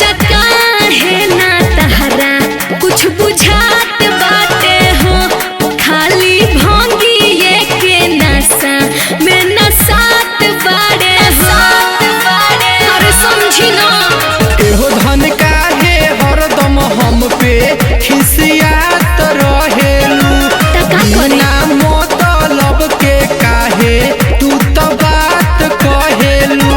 राजा काहे ना तहरा कुछ बुझात बाटे हो, खाली भंगिए के नशा में नसात बाड़े हो। अरे समझी ना एहो धन काहे हरदम हम पे खिसियात रहेलू, बिना मतलब के काहे तू तो बात कहेलू।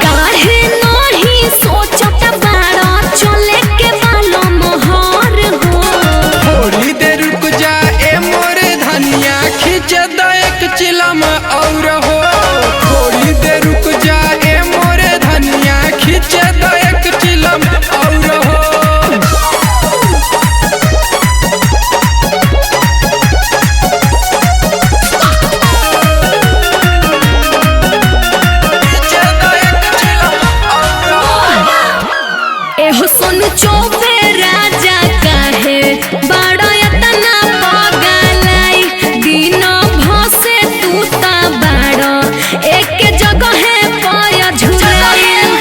काहे नहीं सोचत बाड़ा चले के बालो मोहर हो। थोड़ी देर रुक जा ए मोरे धनिया, खींच दो एक चिलम और हो। थोड़ी देर रुक जा ए मोरे धनिया, खींच दो एक चिलम और हो। एहो सोनू चौबे राजा काहे बड़ा इतना पगलाई, दिन भसे तू ता बड़ा एक जगह है पाया झुराइल।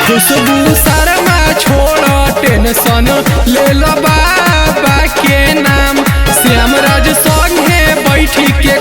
खुशबू शर्मा छोड़ टेंशन ले लो बाबा के नाम, श्यामराज संगे बैठी के